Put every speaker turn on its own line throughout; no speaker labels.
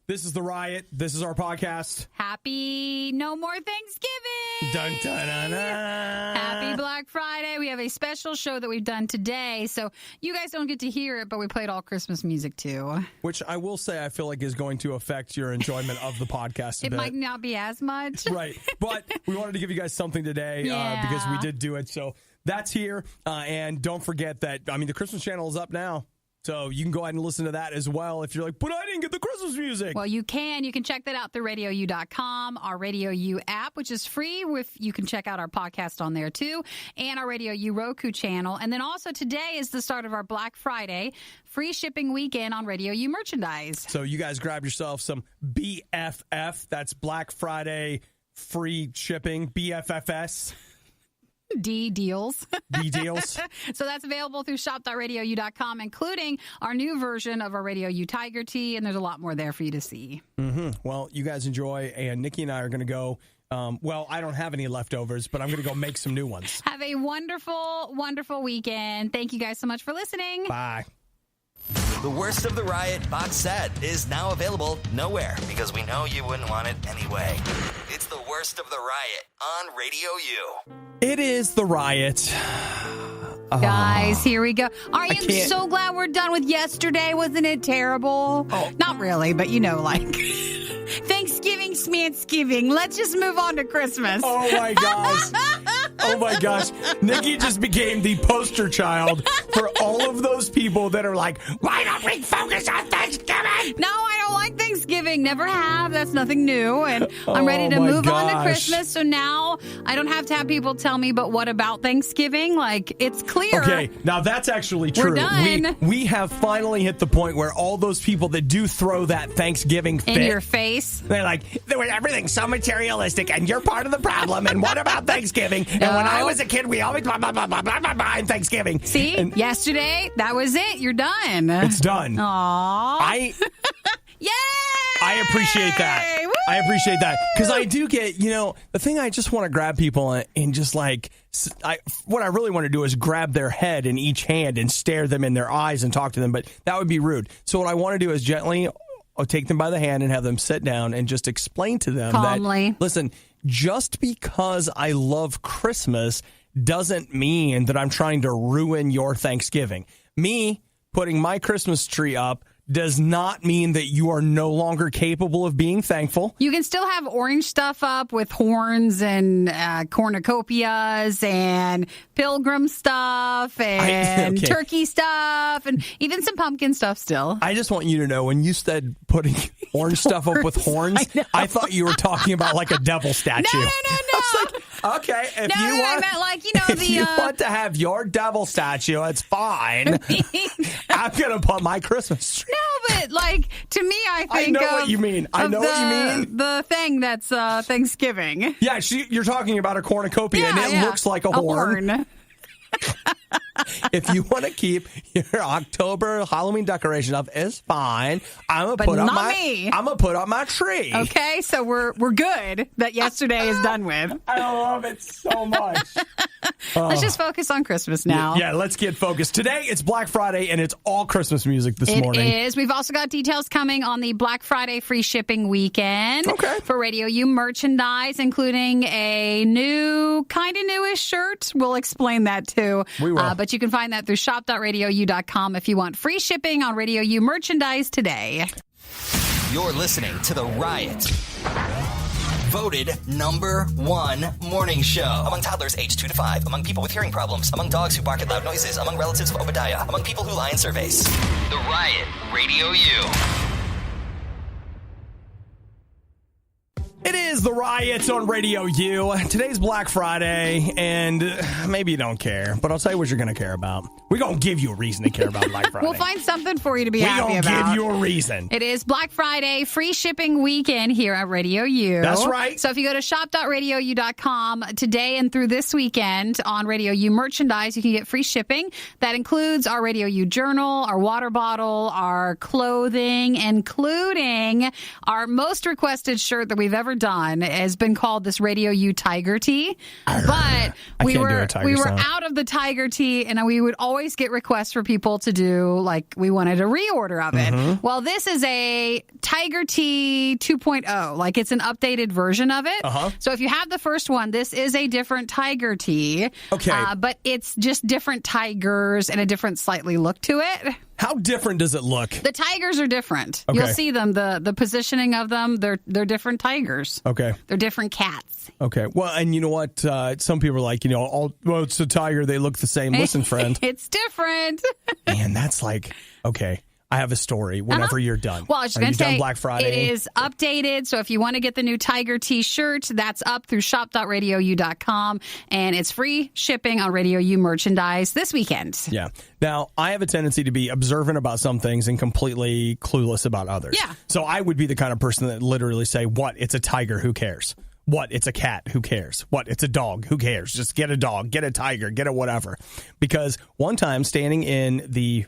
This is The Riot. This is our podcast.
Happy No More Thanksgiving.
Dun, dun, dun, dun.
Happy Black Friday. We have a special show that we've done today. So you guys don't get to hear it, but we played all Christmas music too.
Which I will say I feel like is going to affect your enjoyment of the podcast a
It
bit.
might not be as much.
Right. But we wanted to give you guys something today because we did do it. So that's here. And don't forget that, the Christmas channel is up now. So you can go ahead and listen to that as well if you're like, but I didn't get the Christmas music.
Well, you can. You can check that out through RadioU.com, our RadioU app, which is free. You can check out our podcast on there, too, and our RadioU Roku channel. And then also today is the start of our Black Friday free shipping weekend on RadioU merchandise.
So you guys grab yourself some BFF. That's Black Friday free shipping, BFFS.
D deals.
D deals.
So that's available through shop.radiou.com, including our new version of our RadioU Tiger Tee, and there's a lot more there for you to see.
Mm-hmm. Well, you guys enjoy, and Nikki and I are going to go. I don't have any leftovers, but I'm going to go make some new ones.
Have a wonderful, wonderful weekend. Thank you guys so much for listening.
Bye.
The Worst of the Riot box set is now available nowhere because we know you wouldn't want it anyway. It's The Worst of the Riot on Radio U.
It is The Riot.
Guys, here we go. I am so glad we're done with yesterday. Wasn't it terrible?
Oh.
Not really, but Thanksgiving, Smantsgiving. Let's just move on to Christmas.
Oh, my gosh. Oh, my gosh. Nikki just became the poster child for all of those people that are like, why don't we focus on Thanksgiving?
No, I don't like Thanksgiving. Never have. That's nothing new. And I'm ready to move on to Christmas. So now I don't have to have people tell me, but what about Thanksgiving? It's clear.
Okay, now that's actually true.
We're done.
We have finally hit the point where all those people that do throw that Thanksgiving fit
in your face.
They're like, everything's so materialistic and you're part of the problem. And what about Thanksgiving? And when I was a kid, we always blah, blah, blah, blah, blah, blah, blah, and Thanksgiving.
See, yesterday, that was it. You're done.
It's done.
Aww. Yay!
I appreciate that.
Woo!
I appreciate that. Because I do get, the thing I just want to grab people and just what I really want to do is grab their head in each hand and stare them in their eyes and talk to them. But that would be rude. So what I want to do is gently take them by the hand and have them sit down and just explain to them
calmly.
That, listen, just because I love Christmas doesn't mean that I'm trying to ruin your Thanksgiving. Me putting my Christmas tree up does not mean that you are no longer capable of being thankful.
You can still have orange stuff up with horns and cornucopias and pilgrim stuff and turkey stuff and even some pumpkin stuff still.
I just want you to know, when you said putting orange stuff up with horns, I thought you were talking about like a devil statue.
No.
I was like, okay, if you want to have your devil statue, it's fine. I'm going to put my Christmas tree.
No, but to me, I think
I know what you mean.
The thing that's Thanksgiving.
Yeah, you're talking about a cornucopia, and it looks like a horn. If you want to keep your October Halloween decoration up, it's fine. I'm gonna put up my tree.
Okay, so we're good that yesterday is done with.
I love it so much.
Let's just focus on Christmas now.
Yeah, let's get focused. Today it's Black Friday and it's all Christmas music this morning.
It is. We've also got details coming on the Black Friday free shipping weekend for RadioU merchandise, including a new, kind of newish shirt. We'll explain that too.
We will.
But you can find that through shop.radiou.com if you want free shipping on RadioU merchandise today.
You're listening to The Riot. Voted #1 morning show. Among toddlers aged 2 to 5, among people with hearing problems, among dogs who bark at loud noises, among relatives of Obadiah, among people who lie in surveys. The Riot, Radio U.
It is The Riot on Radio U. Today's Black Friday, and maybe you don't care, but I'll tell you what you're going to care about. We're going to give you a reason to care about Black Friday.
We'll find something for you to be happy about.
We're going to give you a reason.
It is Black Friday free shipping weekend here at Radio U.
That's right.
So if you go to shop.radiou.com today and through this weekend on Radio U merchandise, you can get free shipping. That includes our Radio U journal, our water bottle, our clothing, including our most requested shirt that we've ever done has been called this RadioU Tiger Tee. But we were out of the Tiger Tee, and we would always always get requests for people to do, like, we wanted a reorder of it. Well, this is a Tiger Tea 2.0. Like, it's an updated version of it. So if you have the first one, this is a different Tiger Tea.
Okay.
But it's just different tigers and a different slightly look to it.
How different does it look?
The tigers are different.
Okay.
You'll see them. The positioning of them, they're different tigers.
Okay.
They're different cats.
Okay. Well, and you know what? Some people are like, well, it's a tiger. They look the same. Listen, friend.
It's different.
Man, that's like, okay. I have a story whenever you're done.
Well, I was
Are
going
you
to say,
done Black Friday?
it is updated. So if you want to get the new Tiger T-shirt, that's up through shop.radiou.com. And it's free shipping on Radio U merchandise this weekend.
Yeah. Now, I have a tendency to be observant about some things and completely clueless about others.
Yeah.
So I would be the kind of person that literally say, what? It's a tiger. Who cares? What? It's a cat. Who cares? What? It's a dog. Who cares? Just get a dog, get a tiger, get a whatever. Because one time standing in the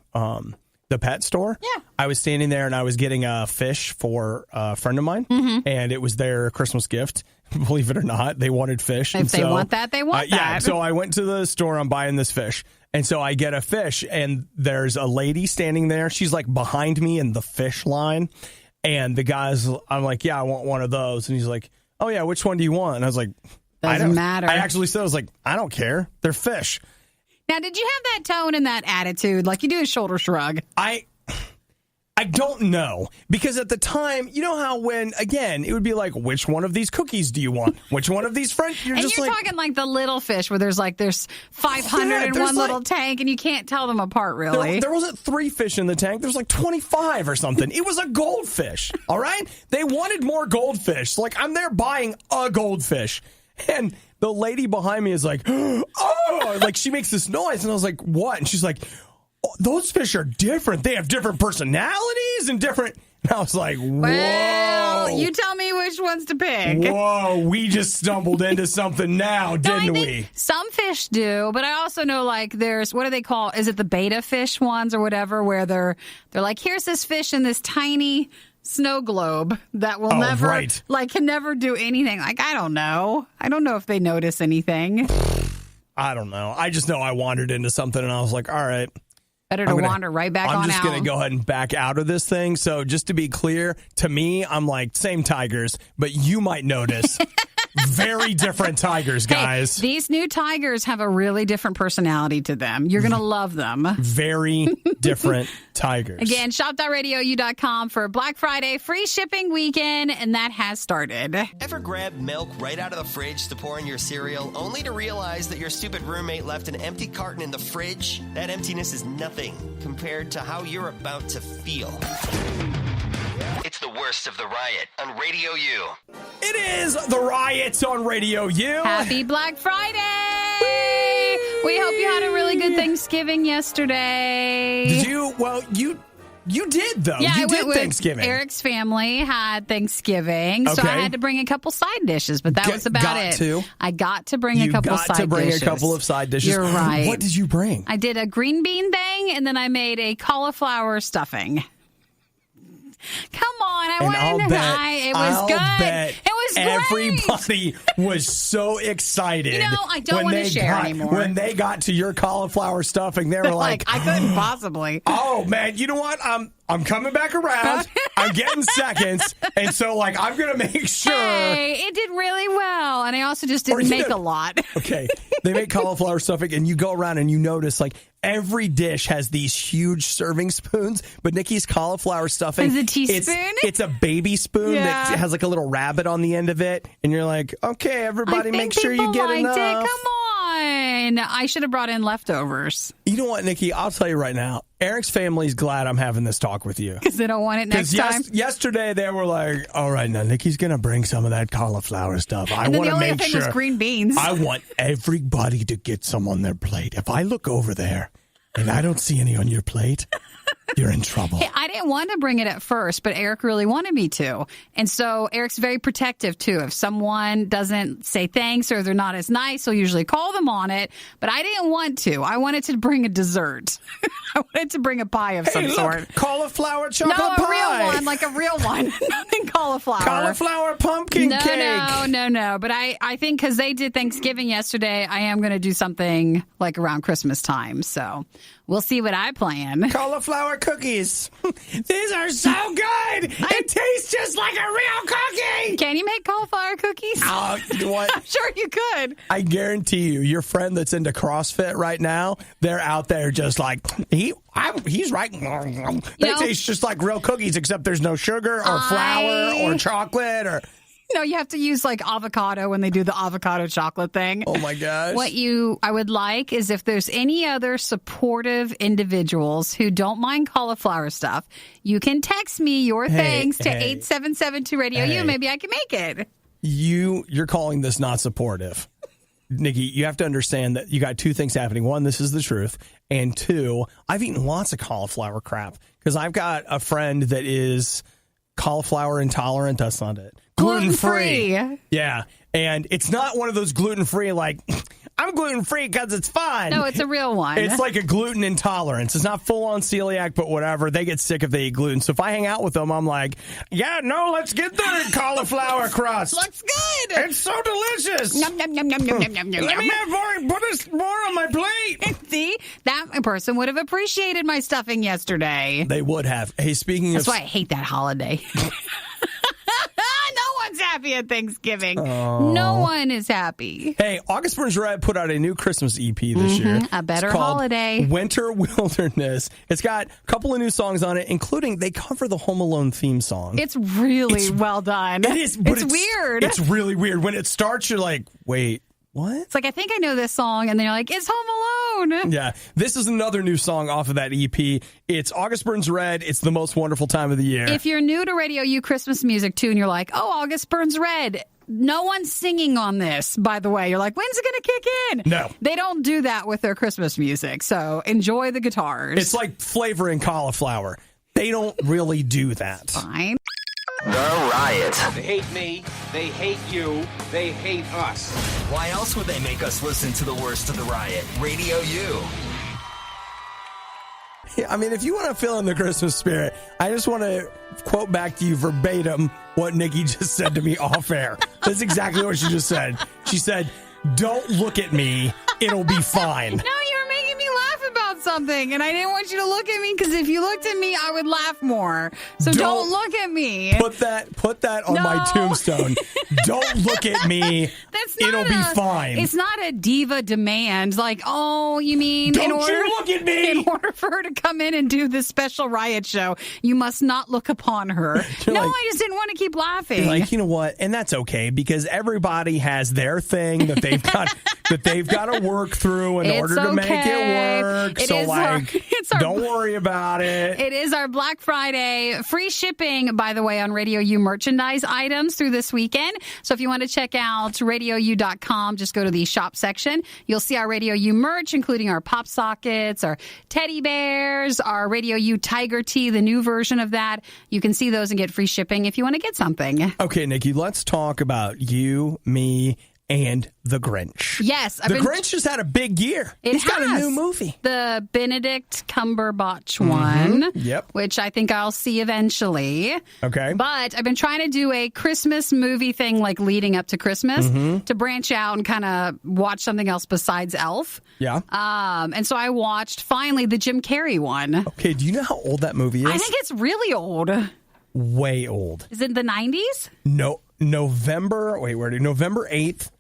pet store, I was standing there and I was getting a fish for a friend of mine, and it was their Christmas gift. Believe it or not, they wanted fish.
If they want that, they want that.
Yeah, so I went to the store. I'm buying this fish. And so I get a fish, and there's a lady standing there. She's like behind me in the fish line. And the guy's, I'm like, yeah, I want one of those. And he's like, oh, yeah, which one do you want? And I was like,
Doesn't matter.
I actually said, I was like, I don't care. They're fish.
Now, did you have that tone and that attitude? Like you do a shoulder shrug?
I don't know, because at the time, you know how when, again, it would be like, which one of these cookies do you want? Which one of these French?
You're talking like the little fish where there's 500 in one little tank and you can't tell them apart, really.
There wasn't 3 fish in the tank. There's like 25 or something. It was a goldfish, all right? They wanted more goldfish. Like, I'm there buying a goldfish. And the lady behind me is like, oh, like she makes this noise. And I was like, what? And she's like, oh, those fish are different. They have different personalities and different. And I was like, whoa.
Well, you tell me which ones to pick.
Whoa, we just stumbled into something now, didn't we?
Some fish do, but I also know there's, what do they call, is it the beta fish ones or whatever, where they're like, here's this fish in this tiny snow globe that will can never do anything. Like, I don't know. I don't know if they notice anything.
I don't know. I just know I wandered into something and I was like, all right.
Better to wander right back on out.
I'm just going to go ahead and back out of this thing. So just to be clear, to me, I'm like, same tigers, but you might notice very different tigers, guys.
Hey, these new tigers have a really different personality to them. You're going to love them.
Very different tigers.
Again, shop.radiou.com for Black Friday free shipping weekend, and that has started.
Ever grab milk right out of the fridge to pour in your cereal, only to realize that your stupid roommate left an empty carton in the fridge? That emptiness is nothing compared to how you're about to feel. It's the worst of the riot on Radio U.
It is the riots on Radio U.
Happy Black Friday! Whee! We hope you had a really good Thanksgiving yesterday.
Did you? Well, you did, though.
Yeah,
you did Thanksgiving.
Eric's family had Thanksgiving, so I had to bring a couple side dishes, but that was about it. I got to bring a couple side dishes.
You got to bring a couple of side dishes.
You're right.
What did you bring?
I did a green bean thing, and then I made a cauliflower stuffing. Come on, it was good. It was great.
Everybody was so excited.
I don't want to share anymore.
When they got to your cauliflower stuffing, they were like,
I couldn't possibly.
Oh, man, you know what? I'm coming back around. I'm getting seconds. And so, I'm going to make sure.
Hey, it did really well. And I also just didn't make a lot.
Okay. They make cauliflower stuffing, and you go around and you notice, every dish has these huge serving spoons, but Nikki's cauliflower stuffing
is a teaspoon.
It's a baby spoon that has a little rabbit on the end of it, and you're like, okay, everybody, make sure you get enough.
Come on, I should have brought in leftovers.
You know what, Nikki? I'll tell you right now. Eric's family's glad I'm having this talk with you.
Because they don't want it next time?
Yesterday, they were like, all right, now Nikki's going to bring some of that cauliflower stuff. I want to make sure.
Was green beans.
I want everybody to get some on their plate. If I look over there and I don't see any on your plate, you're in trouble.
Hey, I didn't want to bring it at first, but Eric really wanted me to. And so Eric's very protective, too. If someone doesn't say thanks or they're not as nice, he'll usually call them on it. But I didn't want to. I wanted to bring a dessert. I wanted to bring a pie of some sort.
Cauliflower chocolate pie.
No, a real one, like a real one. Nothing cauliflower.
Cauliflower pumpkin cake.
No. But I think because they did Thanksgiving yesterday, I am going to do something around Christmas time. So We'll see what I plan.
Cauliflower cookies. These are so good. It tastes just like a real cookie.
Can you make cauliflower cookies?
Oh, you know what?
I'm sure you could.
I guarantee you, your friend that's into CrossFit right now, they're out there just like, he's right. They taste just like real cookies, except there's no sugar or flour or chocolate or...
You have to use like avocado when they do the avocado chocolate thing.
Oh my gosh.
What I would like is if there's any other supportive individuals who don't mind cauliflower stuff, you can text me your things to 8772 Radio U. Maybe I can make it.
You're calling this not supportive. Nikki, you have to understand that you got two things happening. One, this is the truth. And two, I've eaten lots of cauliflower crap because I've got a friend that is cauliflower intolerant. That's not it. Gluten-free. Yeah. And it's not one of those gluten-free, like, I'm gluten-free because it's fun.
No, it's a real one.
It's like a gluten intolerance. It's not full-on celiac, but whatever. They get sick if they eat gluten. So if I hang out with them, I'm like, yeah, no, let's get the cauliflower crust.
Looks good.
It's so delicious.
Yum, yum, yum, yum, yum, yum, yum.
Let me put more on my plate.
See, that person would have appreciated my stuffing yesterday.
They would have. Hey, speaking
That's why I hate that holiday. No one's happy at Thanksgiving.
Oh.
No one is happy.
Hey, August Burns Red put out a new Christmas EP this year.
A better
it's called
holiday.
Winter Wilderness. It's got a couple of new songs on it, including they cover the Home Alone theme song.
It's really well done.
It is, but
it's weird.
It's really weird. When it starts, you're like, wait, what?
It's like, I think I know this song, and then you're like, it's Home Alone.
Yeah. This is another new song off of that EP. It's August Burns Red. It's the most wonderful time of the year.
If you're new to Radio U Christmas music, too, and you're like, oh, August Burns Red, no one's singing on this, by the way. You're like, when's it going to kick in?
No.
They don't do that with their Christmas music, so enjoy the guitars.
It's like flavoring cauliflower. They don't really do that.
Fine.
The Riot.
They hate me, they hate you, they hate us.
Why else would they make us listen to the worst of the Riot? Radio U.
I mean, if you want to feel in the Christmas spirit, I just want to quote back to you verbatim what Nikki just said to me off air. That's exactly what she just said. She said, don't look at me. It'll be fine.
No, you were making me laugh about something, and I didn't want you to look at me because if you looked at me, I would laugh more. So don't look at me.
Put that on my tombstone. Don't look at me. It'll be fine.
It's not a diva demand. Like, oh, you mean
you look at me.
In order for her to come in and do this special Riot show, you must not look upon her. No, I just didn't want to keep laughing.
Like, you know what? And that's okay because everybody has their thing that they've got to work through in order to make it work. Don't worry about it.
It is our Black Friday. Free shipping, by the way, on Radio U merchandise items through this weekend. So if you want to check out RadioU.com, just go to the shop section. You'll see our Radio U merch, including our pop sockets, our teddy bears, our Radio U Tiger Tee, the new version of that. You can see those and get free shipping if you want to get something.
Okay, Nikki, let's talk about you, me, and the Grinch.
Yes.
The Grinch has had a big year. He's got a new movie.
The Benedict Cumberbatch one.
Yep.
Which I think I'll see eventually.
Okay.
But I've been trying to do a Christmas movie thing like leading up to Christmas to branch out and kind of watch something else besides Elf.
Yeah.
And so I watched finally the Jim Carrey one.
Okay. Do you know how old that movie is?
I think it's really old.
Way old.
Is it the 90s?
No. November 8th.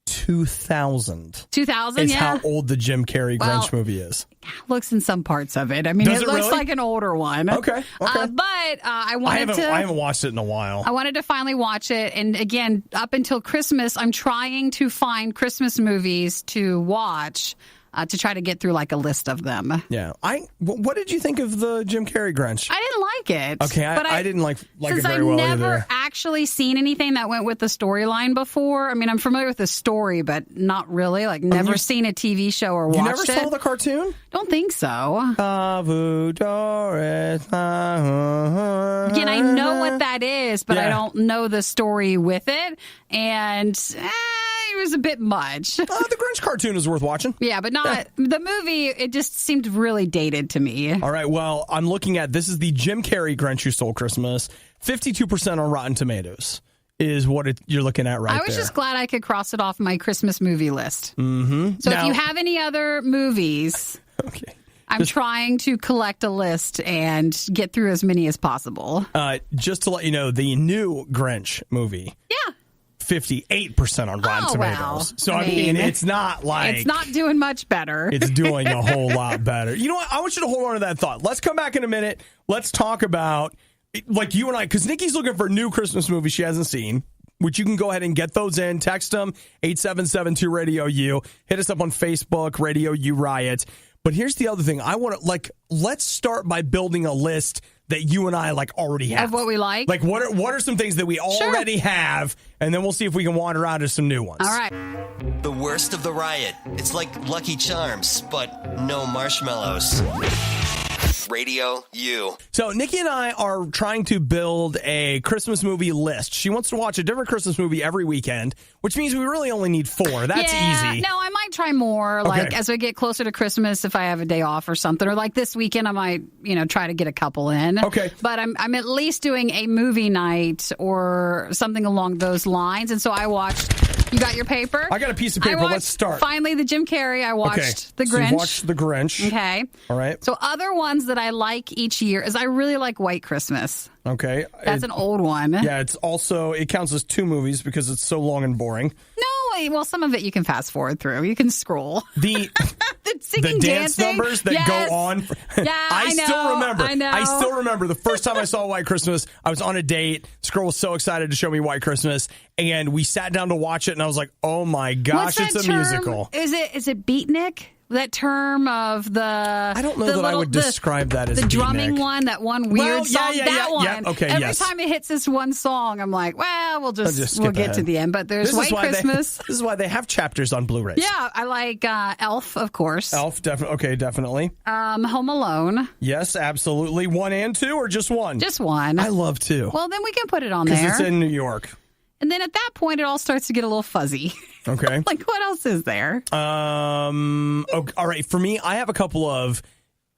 2000.
2000,
is
yeah.
how old the Jim Carrey Grinch movie is.
Looks in some parts of it. I mean, it looks
really?
like an older one.
Okay.
But I
haven't watched it in a while.
I wanted to finally watch it. And again, up until Christmas, I'm trying to find Christmas movies to watch to try to get through like a list of them.
Yeah. What did you think of the Jim Carrey Grinch?
I didn't like it.
Okay, I didn't like it very well
Since I've never
either.
actually seen anything that went with the storyline before. I mean, I'm familiar with the story, but not really. Like, never seen a TV show or watched it.
You never saw the cartoon?
Don't think so.
Avu Doris.
Again, I know what that is, but I don't know the story with it. And it was a bit much.
The Grinch cartoon is worth watching.
Yeah, but not the movie. It just seemed really dated to me.
All right, well, I'm looking at, this is the Jim Carrey Grinch Who Stole Christmas. 52% on Rotten Tomatoes is what you're looking at right there.
I was just glad I could cross it off my Christmas movie list.
Mm-hmm.
So if you have any other movies...
Okay.
I'm trying to collect a list and get through as many as possible.
Just to let you know, the new Grinch movie.
Yeah.
58% on Rotten Tomatoes.
Wow.
So, I mean, it's not like...
It's not doing much better.
It's doing a whole lot better. You know what? I want you to hold on to that thought. Let's come back in a minute. Let's talk about, like you and I, because Nikki's looking for new Christmas movies she hasn't seen, which you can go ahead and get those in. Text them, 877-2-RADIO-U. Hit us up on Facebook, RadioU Riot. But here's the other thing. I want to, let's start by building a list that you and I already have.
Of what we like?
Like what are some things that we already have, and then we'll see if we can wander out to some new ones.
All right.
The worst of the riot. It's like Lucky Charms, but no marshmallows. Radio U.
So Nikki and I are trying to build a Christmas movie list. She wants to watch a different Christmas movie every weekend, which means we really only need 4. That's easy.
No, I might try more. As we get closer to Christmas, if I have a day off or something, or this weekend, I might, try to get a couple in.
Okay.
But I'm at least doing a movie night or something along those lines. And so I watched. You got your paper?
I got a piece of paper. Let's start.
Finally, the Jim Carrey. I watched The Grinch.
So you watched The Grinch.
Okay.
All right.
So other ones that I like each year is I really like White Christmas.
Okay.
That's an old one.
Yeah, it counts as 2 movies because it's so long and boring.
No, well, some of it you can fast forward through. You can scroll.
The
singing,
dance
dancing
numbers that go on.
Yeah, I know.
I still remember the first time I saw White Christmas. I was on a date. This girl was so excited to show me White Christmas, and we sat down to watch it, and I was like, "Oh my gosh, it's a musical!"
Is it beatnik? That term of the... I
don't know that I would describe that as
the
beatnik.
drumming one, that one weird song, that one.
Yeah, okay,
Every time it hits this one song, I'm like, well, we'll get to the end. But there's White Christmas.
This is why they have chapters on Blu-rays.
Yeah, I like Elf, of course.
Elf, definitely.
Home Alone.
Yes, absolutely. 1 and 2 or just 1?
Just 1.
I love 2.
Well, then we can put it on there.
Because it's in New York.
And then at that point, it all starts to get a little fuzzy.
Okay.
What else is there?
All right. For me, I have a couple of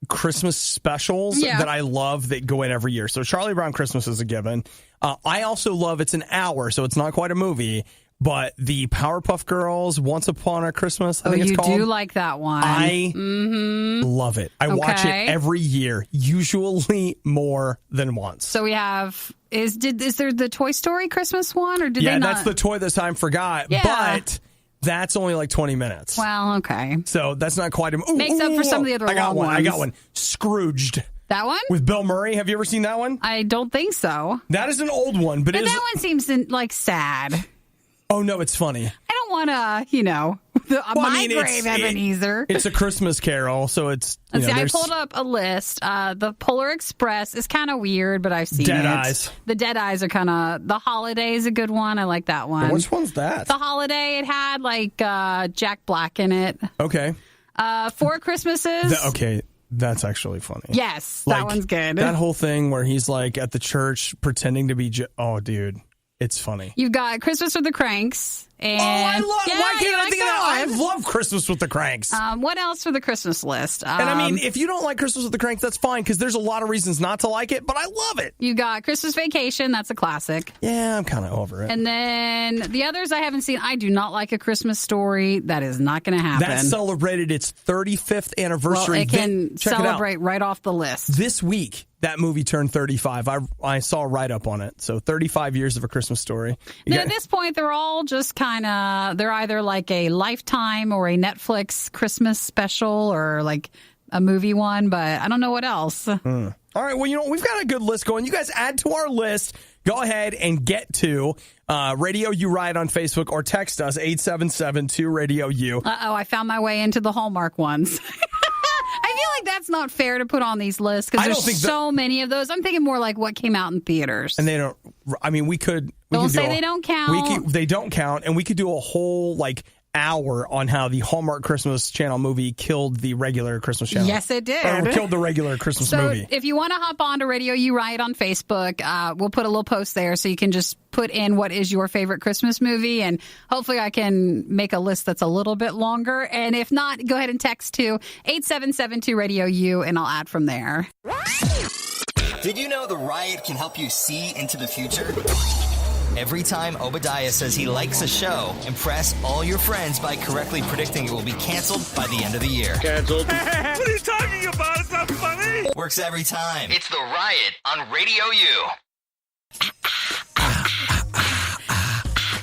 Christmas specials that I love that go in every year. So Charlie Brown Christmas is a given. I also love, it's an hour, so it's not quite a movie, but the Powerpuff Girls Once Upon a Christmas, I think it's called.
You do like that one.
I love it. I watch it every year, usually more than once.
So we have... Is there the Toy Story Christmas one, or did they not?
Yeah, that's the Toy This Time Forgot, but that's only 20 minutes.
Well, okay.
So that's not quite a...
Makes up for some of the other long ones.
I got one. Scrooged.
That one?
With Bill Murray. Have you ever seen that one?
I don't think so.
That is an old one, but
that one seems sad.
Oh, no, it's funny.
I don't want to, my grave, Ebenezer.
It's a Christmas Carol, so it's...
I pulled up a list. The Polar Express is kind of weird, but I've seen
Dead
it.
Eyes.
The Dead Eyes are kind of... The Holiday is a good one. I like that one.
Which one's that?
The Holiday. It had, Jack Black in it.
Okay.
4 Christmases.
That's actually funny.
Yes, that one's good.
That whole thing where he's, at the church pretending to be... oh, dude. It's funny.
You've got Christmas with the Cranks. And
I love... why can't I think of that? I love Christmas with the Cranks.
What else for the Christmas list?
And I mean, if you don't like Christmas with the Cranks, that's fine, because there's a lot of reasons not to like it, but I love it.
You got Christmas Vacation. That's a classic.
Yeah, I'm kind of over it.
And then the others I haven't seen. I do not like A Christmas Story. That is not going to happen.
That celebrated its 35th anniversary.
Well, it can celebrate right off the list.
This week, that movie turned 35. I saw a write-up on it. So 35 years of A Christmas Story.
At this point, they're all just kind of, they're either like a Lifetime or a Netflix Christmas special or like a movie one, but I don't know what else.
All right, well, we've got a good list going. You guys add to our list. Go ahead and get to Radio U Riot on Facebook or text us 877-2-RADIO-U.
Uh-oh, I found my way into the Hallmark ones. I feel like that's not fair to put on these lists because there's so many of those. I'm thinking more like what came out in theaters.
And they don't, I mean, we could...
Don't say they don't count.
They don't count, and we could do a whole, hour on how the Hallmark Christmas Channel movie killed the regular Christmas Channel.
Yes, it did.
Or killed the regular Christmas movie.
So if you want to hop on to Radio U Riot on Facebook, we'll put a little post there so you can just put in what is your favorite Christmas movie, and hopefully I can make a list that's a little bit longer. And if not, go ahead and text to 877-2-RADIO-U, and I'll add from there.
Did you know the Riot can help you see into the future? Every time Obadiah says he likes a show, impress all your friends by correctly predicting it will be canceled by the end of the year.
Canceled. What are you talking about? It's not funny.
Works every time. It's the Riot on Radio U.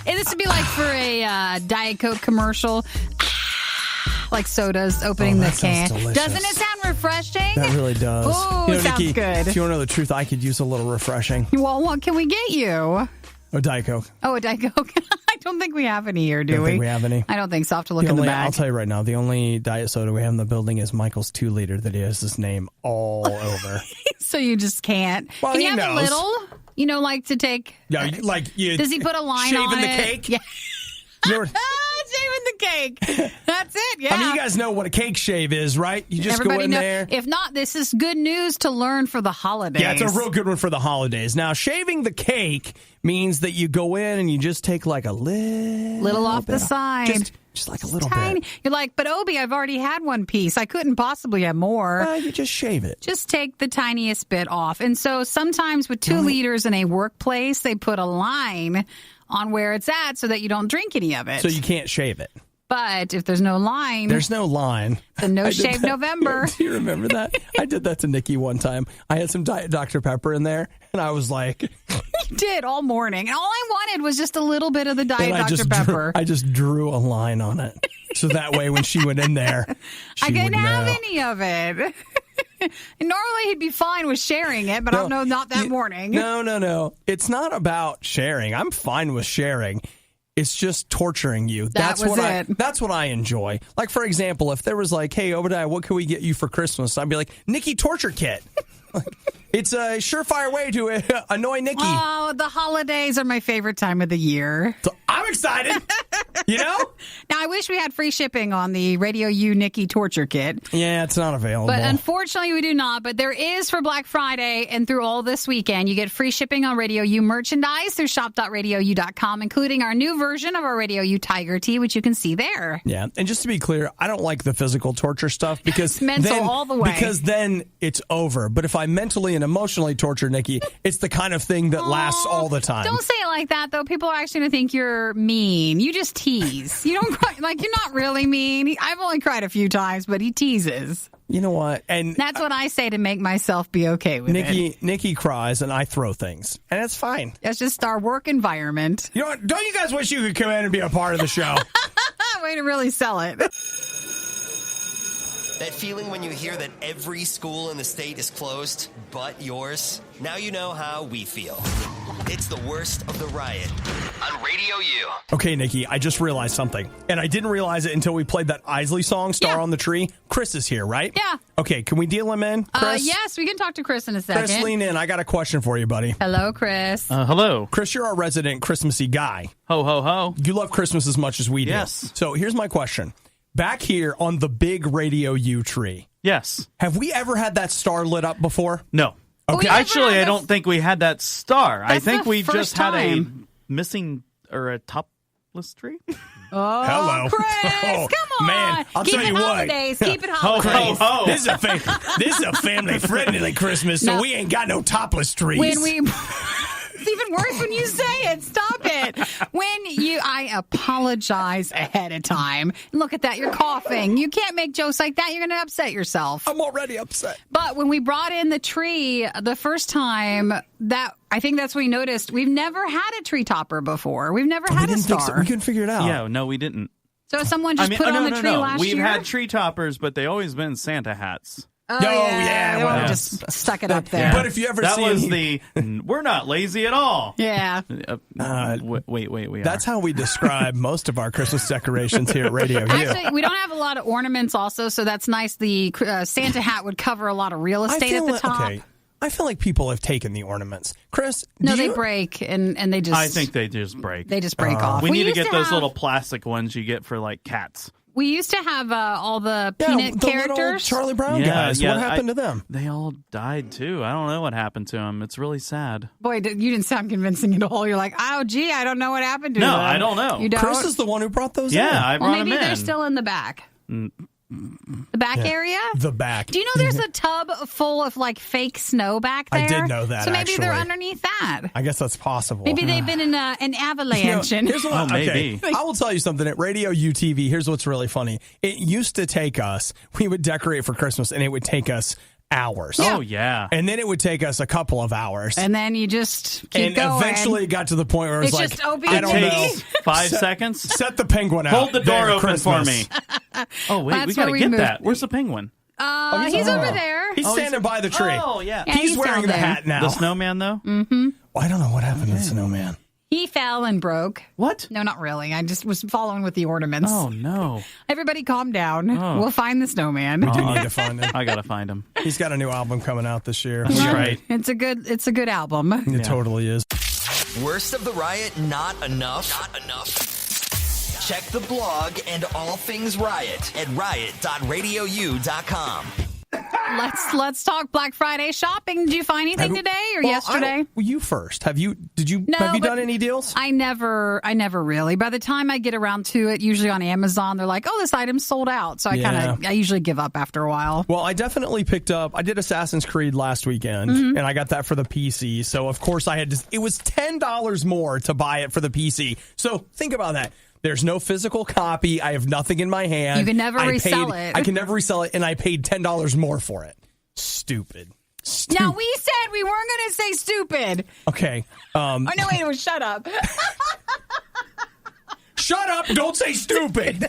And this would be like for a Diet Coke commercial. Like sodas opening the can. Doesn't it sound refreshing?
That really does.
Ooh, sounds
Nikki,
good.
If you want to know the truth, I could use a little refreshing.
Well, what can we get you?
Oh, Diet Coke.
Oh, a Diet Coke. I don't think we have any here, do we?
I don't think we have any.
I don't think so. I'll have to look in the bag.
I'll tell you right now, the only diet soda we have in the building is Michael's 2-liter that he has his name all over.
So you just can't.
Well,
Can
he
you have
knows.
a little? You know, like to take.
Yeah, like you.
Does he put a line
shaving
on
the
it?
cake?
Yeah.
You're-
Shaving the cake. That's it. Yeah.
I mean, you guys know what a cake shave is, right? You just
Everybody
go in
know.
there.
If not, this is good news to learn for the holidays.
Yeah, it's a real good one for the holidays. Now, shaving the cake means that you go in and you just take like a little
off the
bit
side.
Just like a little
Tiny.
bit.
You're like, but Obi, I've already had one piece. I couldn't possibly have more.
You just shave it.
Just take the tiniest bit off. And so sometimes with 2 liters in a workplace, they put a line on where it's at so that you don't drink any of it.
So you can't shave it.
But if there's no line,
There's no line.
the No Shave November.
Do you remember that? I did that to Nikki one time. I had some Diet Dr. Pepper in there, and I was like...
You did all morning. And all I wanted was just a little bit of the Diet
and
Dr. Pepper.
I just drew a line on it. So that way when she went in there, she
I couldn't
would
have
know.
any of it. Normally he'd be fine with sharing it, but I don't know, not that morning.
No. It's not about sharing. I'm fine with sharing. It's just torturing you. That's what I enjoy. Like, for example, if there was like, hey, Obadiah, what can we get you for Christmas? I'd be like, Nikki Torture Kit. It's a surefire way to annoy Nikki.
Oh, the holidays are my favorite time of the year.
So I'm excited. You know?
Now, I wish we had free shipping on the Radio U Nikki Torture Kit.
Yeah, it's not available.
But unfortunately, we do not. But there is for Black Friday and through all this weekend. You get free shipping on Radio U merchandise through shop.radiou.com, including our new version of our Radio U Tiger Tee, which you can see there.
Yeah, and just to be clear, I don't like the physical torture stuff because
It's mental all the way.
Because then it's over. But if I mentally and emotionally torture Nikki, it's the kind of thing that lasts all the time.
Don't say it like that, though. People are actually going to think you're mean. You just tease. You don't cry. Like, you're not really mean. I've only cried a few times, but he teases.
You know what? And
that's what I say to make myself be okay with it.
Nikki cries and I throw things, and it's fine.
That's just our work environment.
You know what? Don't you guys wish you could come in and be a part of the show?
Way to really sell it.
That feeling when you hear that every school in the state is closed but yours? Now you know how we feel. It's the worst of the Riot on Radio U. Okay, Nikki, I just realized something. And I didn't realize it until we played that Isley song, Star on the Tree. Chris is here, right?
Yeah.
Okay, can we deal him in, Chris?
Yes, we can talk to Chris in a second.
Chris, lean in. I got a question for you, buddy.
Hello, Chris.
Hello.
Chris, you're our resident Christmassy guy.
Ho, ho, ho.
You love Christmas as much as we do.
Yes.
So here's my question. Back here on the big Radio U tree.
Yes.
Have we ever had that star lit up before?
No.
Okay.
Actually, I don't think we had that star. I think we just had a
time.
missing or a topless tree.
Oh,
Hello.
Chris,
Oh,
come on.
man, I'll
Keep
tell
it
you what.
holidays. Keep it
Ho,
holidays.
ho, ho.
This is a family-friendly Christmas, so
No.
we ain't got no topless trees.
When we... It's even worse when you say it. Stop it. I apologize ahead of time. Look at that. You're coughing. You can't make jokes like that. You're going to upset yourself.
I'm already upset.
But when we brought in the tree the first time, I think that's when we noticed we've never had a tree topper before. We've never had a star.
We couldn't figure it out.
Yeah, no, we didn't.
So someone just put it on the tree last
We've
year?
had tree toppers, but they always been Santa hats.
Oh,
yeah,
They
well,
would've just stuck it up there.
Yeah.
But if you ever
that
see
was
any-
we're not lazy at all.
Yeah.
Wait, we
That's
are.
how we describe most of our Christmas decorations here at Radio U.
Actually, we don't have a lot of ornaments also, so that's nice. The Santa hat would cover a lot of real estate at the top.
Okay. I feel like people have taken the ornaments. Chris,
No,
do
they
you-
break, and they just...
I think they just break.
They just break off.
we need to
used
get those
have-
little plastic ones you get for like cats.
We used to have all the
Yeah,
peanut
the little
characters.
Charlie Brown guys. What happened to them?
They all died too. I don't know what happened to them. It's really sad.
Boy, you didn't sound convincing at all. You're like, oh, gee, I don't know what happened to them.
No, I don't know.
You don't?
Chris is the one who brought those in.
Yeah, I
Well,
brought them
maybe
in.
they're still in the back. The back area?
The back.
Do you know there's a tub full of like fake snow back there?
I did know that,
So maybe they're
actually.
underneath that.
I guess that's possible.
Maybe they've been in an avalanche.
Here's what,
maybe.
I will tell you something. At RadioU TV, here's what's really funny. It used to take us, we would decorate for Christmas, and it would take us hours.
Oh, yeah.
And then it would take us a couple of hours.
And then you just keep
And
going.
eventually it got to the point where it was
It's
like,
just OB&D.
I don't know.
Takes 5 seconds.
Set the penguin out.
Hold the door
Merry
open for
Christmas.
me. Oh, wait,
That's
we got
where
to
we
get
moved.
that. Where's the penguin?
He's over there.
He's standing by the tree.
Oh, yeah.
Yeah,
He's
he's
wearing
down
the
there.
hat now.
The snowman, though?
I don't know what happened to the snowman.
He fell and broke.
What?
No, not really. I just was following with the ornaments.
Oh, no.
Everybody calm down.
Oh.
We'll find the snowman.
We do need to find him.
I got to find him.
He's got a new album coming out this year.
That's right.
It's a good album.
It totally is.
Worst of the riot, not enough? Not enough. Check the blog and all things Riot at riot.radiou.com.
Let's talk Black Friday shopping. Did you find anything today or yesterday?
You first. Have you
No, but
done any deals?
I never really. By the time I get around to it, usually on Amazon, they're like, "Oh, this item's sold out." So I usually give up after a while.
Well, I definitely picked up. I did Assassin's Creed last weekend, and I got that for the PC. So of course I had to. It was $10 more to buy it for the PC. So think about that. There's no physical copy. I have nothing in my hand.
You can never resell it.
I can never resell it, and I paid $10 more for it. Stupid.
Now, we said we weren't going to say stupid.
Okay.
Oh, no, wait, shut up.
Shut up. Don't say stupid.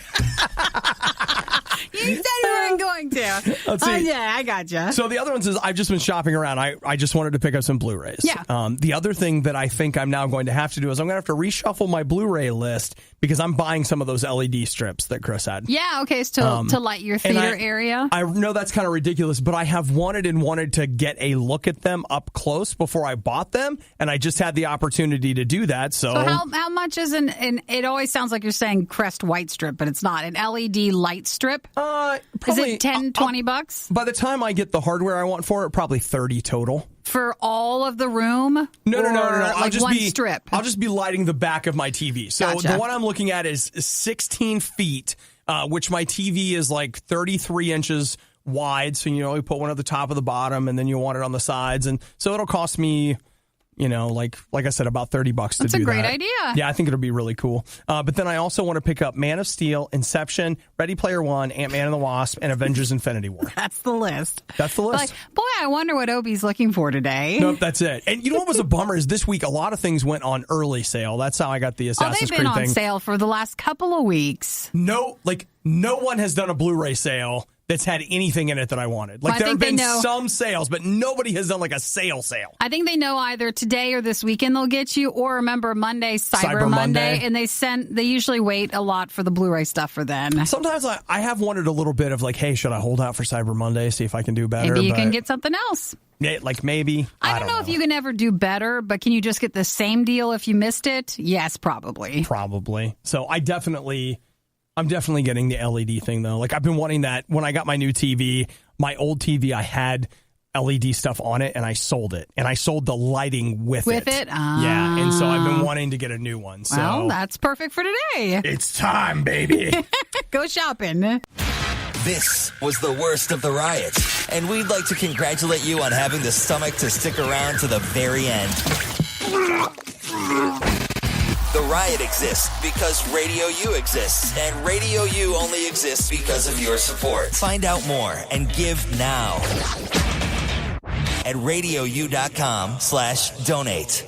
You said you weren't going to.
Let's see.
Yeah, I gotcha.
So the other ones is I've just been shopping around. I just wanted to pick up some Blu-rays.
Yeah.
The other thing that I think I'm now going to have to do is I'm going to have to reshuffle my Blu-ray list because I'm buying some of those LED strips that Chris had.
Yeah, okay, so to light your theater area.
I know that's kind of ridiculous, but I have wanted to get a look at them up close before I bought them, and I just had the opportunity to do that. So
how much is an it always sounds like you're saying Crest white strip, but it's not. An LED light strip? Is
probably
it 10, 20 bucks?
By the time I get the hardware I want for it, probably 30 total.
For all of the room?
No.
Or
I'll
like
just
one
be
strip?
I'll just be lighting the back of my TV. So
Gotcha.
the one I'm looking at is 16 feet, which my TV is like 33 inches wide. So, you put one at the top of the bottom, and then you want it on the sides. And so it'll cost me, like I said, about $30 to do that.
That's a great idea.
Yeah, I think it'll be really cool. But then I also want to pick up Man of Steel, Inception, Ready Player One, Ant-Man and the Wasp, and Avengers Infinity War.
That's the list.
That's the list.
Like, boy, I wonder what Obi's looking for today.
Nope, that's it. And you know what was a bummer is this week a lot of things went on early sale. That's how I got the Assassin's
they've been
Creed
on
thing.
sale for the last couple of weeks.
No one has done a Blu-ray sale that's had anything in it that I wanted. Like,
I
there have
think
been
they know.
some sales, but nobody has done like a sale.
I think they know either today or this weekend they'll get you, or remember Monday's Cyber
Cyber
Monday,
Monday.
and they usually wait a lot for the Blu-ray stuff for then.
Sometimes I have wanted a little bit of like, hey, should I hold out for Cyber Monday, see if I can do better?
Maybe you can
But,
get something else.
like maybe.
I don't know if you can ever do better, but can you just get the same deal if you missed it? Yes, probably.
Probably. So I'm definitely getting the LED thing though. Like I've been wanting that when I got my new TV. My old TV, I had LED stuff on it, and I sold it, and I sold the lighting with it. Yeah, and so I've been wanting to get a new one. So
Well, that's perfect for today.
it's time, baby.
Go shopping.
This was the worst of the riot, and we'd like to congratulate you on having the stomach to stick around to the very end. The riot exists because Radio U exists, and Radio U only exists because of your support. Find out more and give now at RadioU.com/donate.